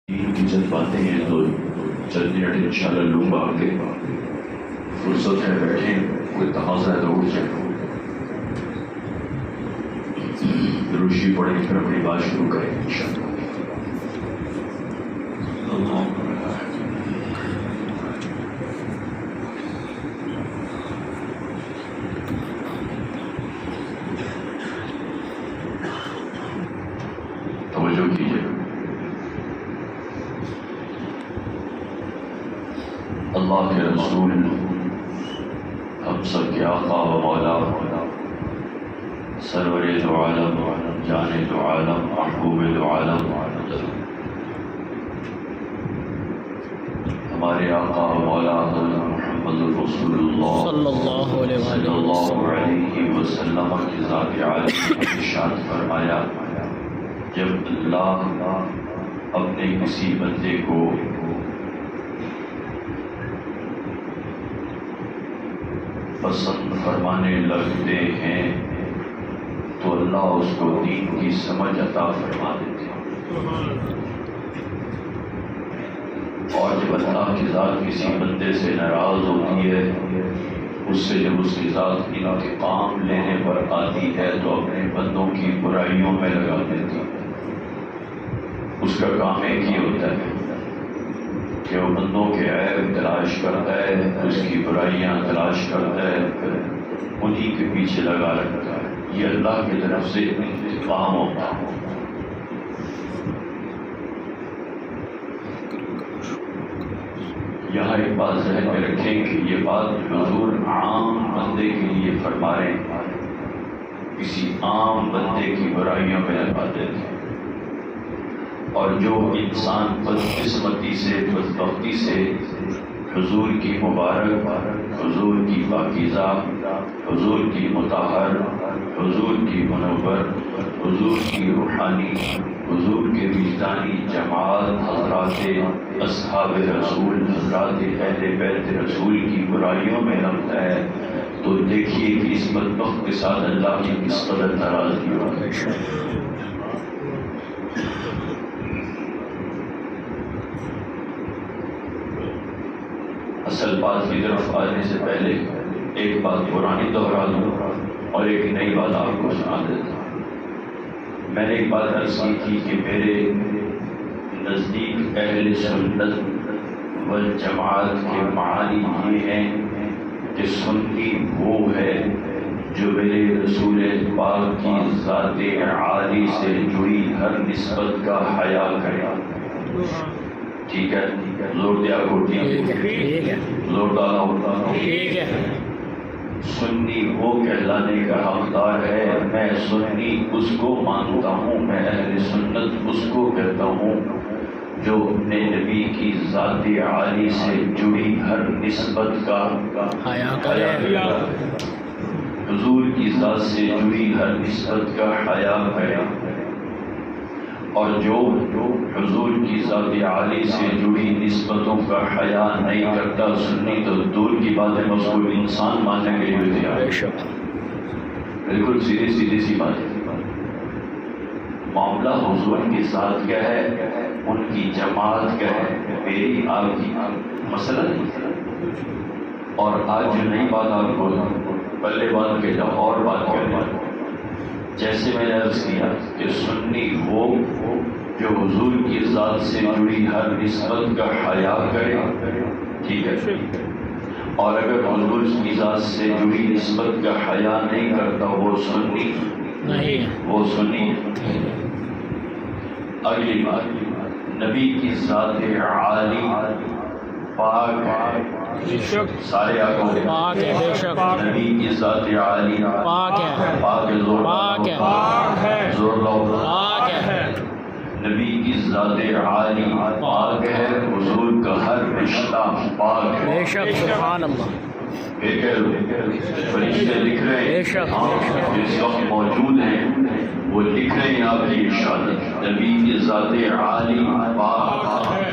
کی چند باتیں ہیں تو چند منٹ انشاءاللہ لوں گا آگے. فرصت ہے بیٹھیں، کوئی تقاضا ہے تو اٹھ جائیں. روشی پڑھیں پھر اپنی بات شروع کریں انشاءاللہ. توجہ کیجیے. اللہ کے رسول ہم سب کے آقا و مولا سرور دو عالم جان دو عالم محبوب دو عالم ہمارے آقا و مولا محمد رسول اللہ صلی اللہ علیہ وسلم کی ذات عالی ارشاد فرمایا، جب اللہ اپنے کسی بندے کو پسند فرمانے لگتے ہیں تو اللہ اس کو دین کی سمجھ عطا فرما دیتے ہیں. اور جب اللہ کی ذات کسی بندے سے ناراض ہوتی ہے، اس سے جب اس کی ذات انتقام لینے پر آتی ہے تو اپنے بندوں کی برائیوں میں لگا دیتی ہے. اس کا کام ایک ہی ہوتا ہے کہ وہ بندوں کے عیب تلاش کرتا ہے، اس کی برائیاں تلاش کرتا ہے، پھر انہی کے پیچھے لگا رکھتا ہے. یہ اللہ کی طرف سے انتقام ہوتا ہے. یہاں ایک بات ذہن میں رکھیں کہ یہ بات حضور عام بندے کے لیے فرما رہے ہیں، کسی عام بندے کی برائیوں میں لگا دیتے ہیں. اور جو انسان بدقسمتی سے بدبختی سے حضور کی مبارک، حضور کی پاکیزہ، حضور کی مطہر، حضور کی منور، حضور کی روحانی، حضور کے وجدانی جماعت حضرات اصحاب رسول، حضرات اہل بیت رسول کی برائیوں میں لگتا ہے تو دیکھیے کہ اس بدبخت کے ساتھ اللہ کی کس قدر ناراضگی ہوگی. اصل بات کی طرف آنے سے پہلے ایک بات پرانی دہرا دوں اور ایک نئی بات آپ کو سنا دیتا ہوں. میں نے ایک بات عرض کی تھی کہ میرے نزدیک اہل سنت والجماعت کے معانی یہ ہیں کہ سنی وہ ہے جو میرے رسول پاک کی ذات عالی سے جڑی ہر نسبت کا حیا کرے. ٹھیک ہے، زور دیا کو ٹھیک ہے، زور ڈالا ہوتا ٹھیک ہے. سنی وہ کہلانے کا حقدار ہے. میں سنی اس کو مانتا ہوں، میں اہل سنت اس کو کہتا ہوں جو اپنے نبی کی ذات عالی سے جڑی ہر نسبت کا حیا کرے، حضور کی ذات سے جڑی ہر نسبت کا حیا کرے. اور جو حضور کی ذات عالی سے جڑی نسبتوں کا حیا نہیں کرتا، سنی تو دور کی بات ہے، اس کو انسان ماننے کے لیے بھی تیار. بالکل سیدھی سی بات ہے. معاملہ حضور کی ذات کیا ہے، ان کی جماعت کیا ہے، میری آپ کی مسئلہ نہیں. اور آج جو نئی بات آپ کو پہلے بات کے جب اور بات کریں، جیسے میں نے عرض کیا کہ سنی وہ جو حضور کی ذات سے جڑی ہر نسبت کا حیا کرے، ٹھیک ہے. اور اگر حضور کی ذات سے جڑی نسبت کا حیا نہیں کرتا وہ سنی نہیں، وہ سنی. اگلی بات، نبی کی ذات عالی پاک ہے. سارے آگوں پاک ہے، بے شک نبی کی ذات عالی پاک ہے، پاک ہے، زور پاک ہے، پاک ہے، زور لاؤ پاک ہے. نبی کی ذات عالی پاک ہے، حضور کا ہر رشتہ پاک ہے. بے شک سبحان اللہ. فرشتے لکھ رہے ہیں، بے شک جو اس وقت موجود ہیں وہ لکھ رہے ہیں آپ کی ارشاد. نبی کی ذات عالی پاک ہے،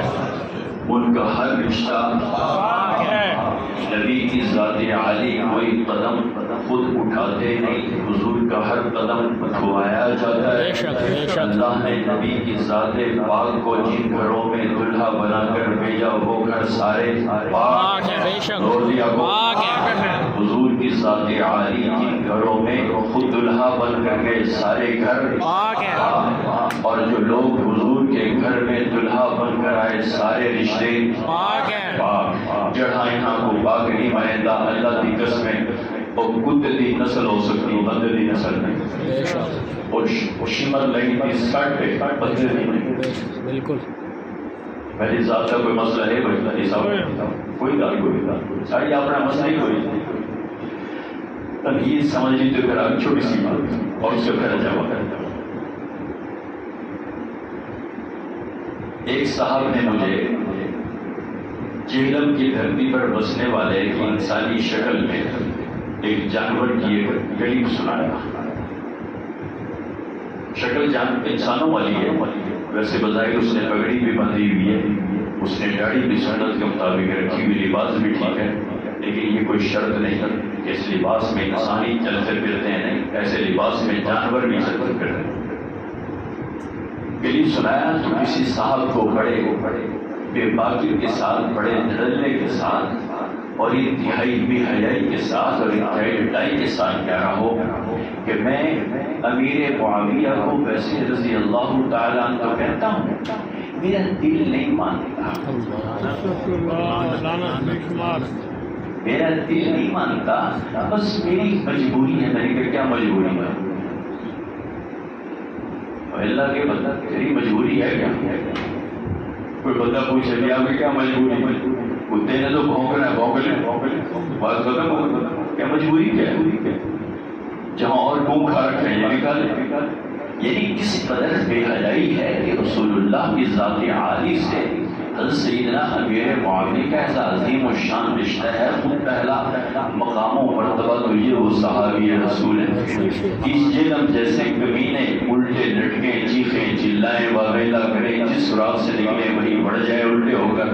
ان کا ہر رشتہ پاک ہے. نبی کی ذات عالی کوئی قدم خود اٹھاتے نہیں، حضور کا ہر قدم کھوایا جاتا بے شک، بے ہے۔ شک۔ اللہ نے نبی کی ذات پاک کو جن گھروں میں دلہا بنا کر بھیجا وہ گھر سارے پاک ہے، بے شک، پاک ہے۔ حضور کی ذات عالی جن گھروں میں خود دلہا بن کر کے سارے گھر پاک ہے۔ اور جو لوگ حضور کے گھر میں دلہا بن کر آئے سارے رشتے پاک ہے۔ پاک جڑا یہاں کو پاک نہیں مہندا اللہ کی قسمیں اور کتے دی نسل ہو سکتی بندے دی نسل نہیں بے شک، اور شمر لئی کی سکٹ ہے بندے دی نہیں۔ بے شک، بالکل۔ میری ذات کا کوئی مسئلہ ہے بھائی صاحب کوئی بات ساری اپنا مسئلہ ہی کوئی تب یہ سمجھ لی تو پھر آپ چھوٹی سی بات اور اس کے پھر جواب کرتا ایک صاحب نے مجھے جہلم کی دھرتی پر بسنے والے ایک انسانی شکل میں ایک جانور کی ایک گلیب سنایا۔ شکل انسانوں والی ہے، ویسے بظاہر اس نے پگڑی بھی بندھی ہوئی ہے، اس نے داڑھی بھی سنت کے مطابق رکھی ہوئی، لباس بھی ٹھیک ہے، لیکن یہ کوئی شرط نہیں کہ اس لباس میں انسانی چلتے پھرتے ہیں، نہیں، ایسے لباس میں جانور بھی چلتے پھرتے ہیں۔ گلیب سنایا تو کسی صاحب کو بڑے بے باکی کے ساتھ، بڑے دھڑلے کے ساتھ اور انتہائی بے حیائی کے ساتھ اور انتہائی لٹائی کے ساتھ کہہ رہا ہو کہ میں امیر معاویہ کو ویسے رضی اللہ تعالیٰ عنہ تو کہتا ہوں، میرا دل نہیں مانتا، میرا دل نہیں مانتا، بس میری مجبوری ہے۔ میں نے کہا کیا مجبوری ہے؟ اللہ کے بندہ تیری مجبوری ہے کیا؟ کوئی بندہ پوچھے بھی آپ کی کیا مجبوری ہے؟ کتے نے تو بھونکنا ہے، بھونکلے بات ختم ہو گئی، کیا مجبوری کیا ہے؟ جہاں اور بھوک کھا رکھے ہیں یہ نکال، یعنی کس قدر بے حیائی ہے کہ رسول اللہ کی ذات عالی سے حضرت سیدنا امیر معاویہ کا ایسا عظیم و شان رشتہ ہے، خود پہلا مقام و مرتبہ تو یہ وہ صحابی رسول ہے۔ اس جلم جیسے کمینے الٹے لٹکے چیخیں چلائیں واویلا کریں، جس سراغ سے نکلے وہی بڑھ جائے الٹے ہو کر،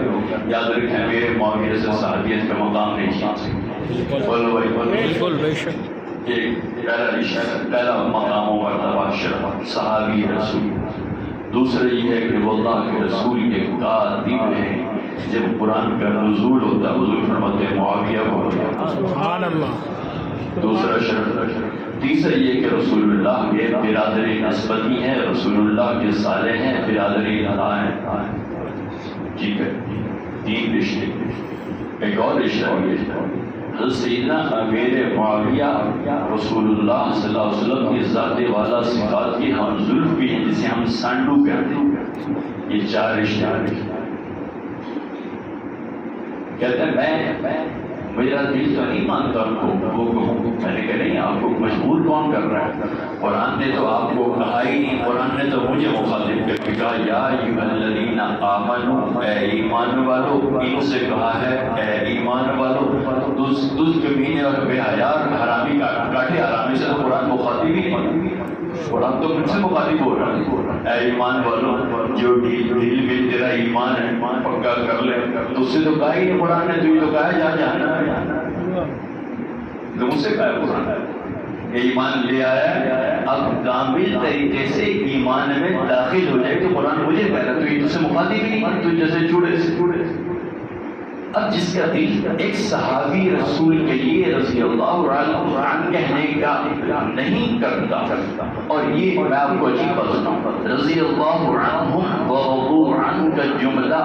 یاد رکھیں میرے معاویہ سے صحابیت کا مقام نہیں چھین سکتے۔ بولو بھائی بولو، بالکل بے شک۔ ایک پہلا رشتہ، پہلا مقام و مرتبہ شرف صحابی رسول۔ دوسرا یہ ہے کہ وہ اللہ کے رسول کے کاتب ہیں، جب قرآن کا نزول ہوتا حضور فرماتے ہیں معاویہ کو سبحان اللہ۔ دوسرا شرف۔ تیسرا یہ کہ رسول اللہ کے برادری نسبتی ہیں، رسول اللہ کے صالح ہیں، برادری اللہ ہیں۔ ٹھیک ہے، تین رشتے۔ ایک اور رشتہ یہ حضرت سیدنا امیر معاویہ رسول اللہ صلی اللہ علیہ وسلم کی ذات والا صفات کی ہم زلف بھی ہیں، جسے ہم سانڈو کہتے ہیں۔ یہ چار رشتے کہتے ہیں میں میرا دل تو نہیں مانتا ان کو وہ کہوں۔ میں نے کہا نہیں، آپ کو مجبور کون کر رہا ہے؟ قرآن نے تو آپ کو کہا ہی نہیں، قرآن نے تو مجھے مخاطب کر کے کہا یا ایھا الذین آمنوا، اے ایمان والو، ان سے کہا ہے اے ایمان والو۔ دز کمینے اور بے حیا حرامی کاٹے حرامی سے تو قرآن مخاطب ہی نہیں، قرآن تو مجھ سے مخاطب ہو رہا ہے۔ اے ایمان والو، جو دل میں تیرا ایمان ہے پکا کر لے، تو اس سے تو کہا ہی نہیں قرآن نے، تو یہ تو کہا ہے جا جانا تو مجھ سے کہا ہے قرآن ایمان لے آیا، اب کامل طریقے سے ایمان میں داخل ہو جائے تو قرآن مجھے کہہ رہا، تو یہ تجھ سے مخاطب ہی نہیں، تو جیسے چوڑے سے چوڑے۔ اب جس کا دل ایک صحابی رسول کے لیے رضی اللہ عنہ کہنے کا نہیں کرتا، اور یہ میں آپ کو عجیب بات سناؤں، رضی اللہ عنہم ورضوا عنہ کا جملہ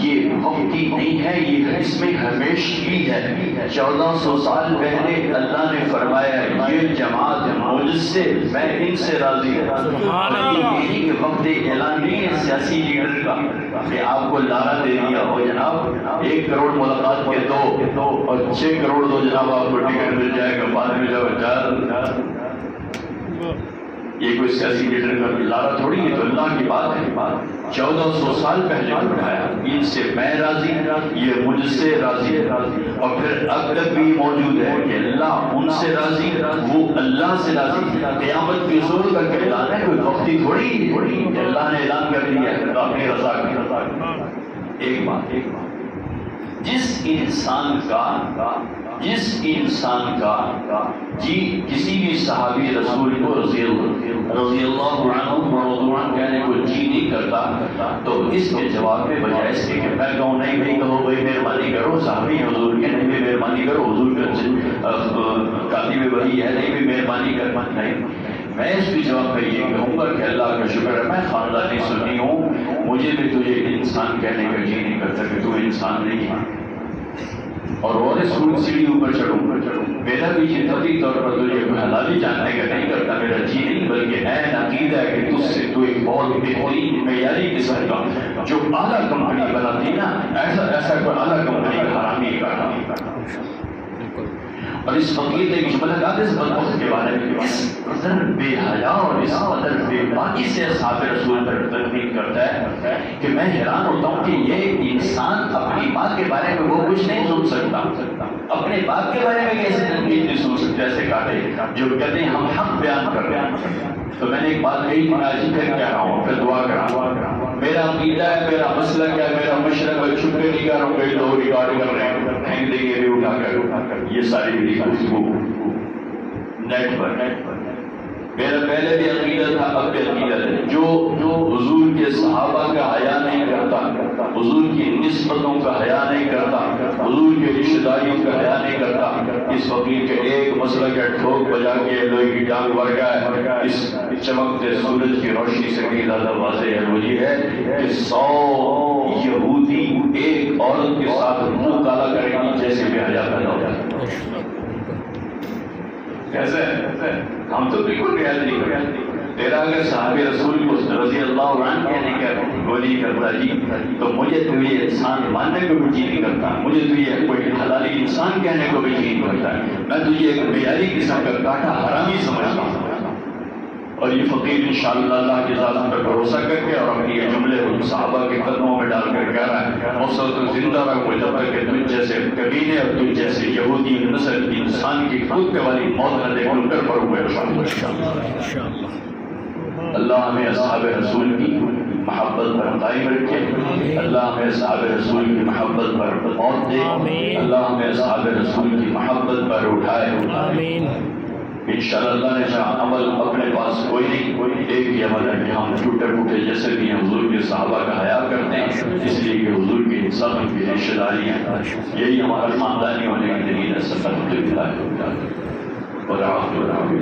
یہ وقتی نہیں ہے، یہ اس میں ہمیشگی ہے۔ 1400 سال پہلے اللہ نے فرمایا یہ جماعت مجھ سے، میں ان سے راضی ہوں۔ یہ وقت اعلان نہیں ہے سیاسی لیڈر کا کہ آپ کو لارا دے دیا ہو جناب 1 کروڑ ملاقات کے 2 اور 6 کروڑ دو جناب آپ کو ٹکٹ مل جائے گا، بعد میں جب چار، یہ کوئی سیاسی لیڈر کا لارا تھوڑی ہے، تو اللہ کی بات ہے۔ 1400 سال پہلے فرمایا ان سے میں راضی، یہ مجھ سے راضی، اور پھر اب تک بھی موجود ہے کہ اللہ ان سے راضی، وہ اللہ سے راضی۔ قیامت کے ظہور کا اعلان ہے، کوئی وقتی تھوڑی اللہ نے اعلان کر دیا ہے اپنی رضا کی۔ ایک بات، جس انسان کا جس انسان کا کسی بھی صحابی رسول کو رضی اللہ عنہ کہنے کو جی نہیں کرتا تو اس کے جواب میں بجائے اس کے کہ میں کہوں نہیں بھائی کہو بھائی مہربانی کرو صحابی حضور کے نہیں بھی مہربانی کرو حضور کا کاتب وحی ہے نہیں بھی مہربانی کر نہیں، میں اس کے جواب میں یہ کہوں گا کہ اللہ کا شکر ہے میں خاندانی سنی ہوں، مجھے بھی تجھے انسان کہنے کا جی نہیں کرتا کہ تو انسان نہیں ہے، اور اس سیڑھی اوپر چڑھوں میرا بھی یہ طبی طور پر تجھے حلالی جاننے کا نہیں کرتا، میرا جی نہیں بلکہ عین عقیدہ ہے کہ تجھ سے تو ایک بہت بہترین معیاری قسم کا جو اعلیٰ کمپنی بناتی نا ایسا کوئی اعلیٰ کمپنی کا حرامی کا۔ اور اس فقیر نے جو ملکات اس بدبخت کے بارے میں اس قدر بے حیا اور اس قدر بے باکی سے اصحاب رسول پر تنقید کرتا ہے کہ میں حیران ہوتا ہوں کہ یہ انسان اپنی ماں کے بارے میں وہ کچھ نہیں سن سکتا، اپنے باپ کے بارے میں کیسے تنقید نہیں سن سکتے، ایسے کاٹے جو کہتے ہیں ہم حق بیان کر رہے ہیں۔ تو میں نے ایک بات کہی میں آج پھر کہہ رہا ہوں، پھر دعا کر رہا ہوں، میرا عقیدہ ہے، میرا مسلک ہے، میرا مشرق ہے، چھپے نہیں کر رہا ہوں، کئی لوگ ریکارڈ کر رہے ہیں پھینک دیں گے بھی اٹھا کر یہ ساری میری گفتگو نیٹ پر۔ میرا پہلے بھی عقیدہ تھا، اب بھی عقیدہ ہے، جو حضور کے صحابہ کا حیا نہیں کرتا، حضور کی نسبتوں کا حیا نہیں کرتا، حضور کے رشتہ داریوں کا حیا نہیں کرتا، اس فقیر کے ایک مسئلہ کا ٹھوک بجا کے لوہے کی ٹانگ بھر گیا ہے، اس چمکتے سورج کی روشنی سے کہیں زیادہ واضح ہے، وہ یہ ہے کہ 100 یہودی ایک عورت کے ساتھ منہ کالا کریں گی جیسے بے حیا پیدا ہو جائے۔ کیسے ہم تو بالکل رعایت نہیں کرتے، تیرا اگر صحابی رسول کو رضی اللہ عنہ کہنے کا وہ نہیں کرتا جی تو مجھے تو یہ انسان ماننے کو بھی جی نہیں کرتا، مجھے تو یہ کوئی حلالی انسان کہنے کو بھی جی نہیں کرتا، میں تو یہ ایک معیاری قسم کا کاٹا حرامی سمجھتا ہوں۔ اور یہ فقیر انشاءاللہ اللہ کی ذات پر بھروسہ کر کے اور اپنی یہ جملے صحابہ کے قدموں میں ڈال کر کہہ رہا ہے مسلط زندہ رہو جب تک کہ تجھ جیسے کمینے اور تجھ جیسے یہودی نسل انسان کی خود والی موت نہ دیکھ لوں کر پڑوں گا انشاءاللہ۔ اللہ ہمیں اصحاب رسول کی محبت پر قائم رکھے، اللہ ہمیں اصحاب رسول کی محبت پر موت دے، اللہ ہمیں اصحاب رسول کی محبت پر اٹھائے۔ انشاءاللہ اللہ نے چاہا عمل اپنے پاس کوئی نہیں، ایک ہی عمل ہے کہ ہم ٹوٹے پھوٹے جیسے بھی ہیں حضور کے صحابہ کا حیا کرتے ہیں، اس لیے کہ حضور کی انسانوں کی رشتہ داری ہیں، یہی ہمارا خاندانی ہونے کی دلیل ہے۔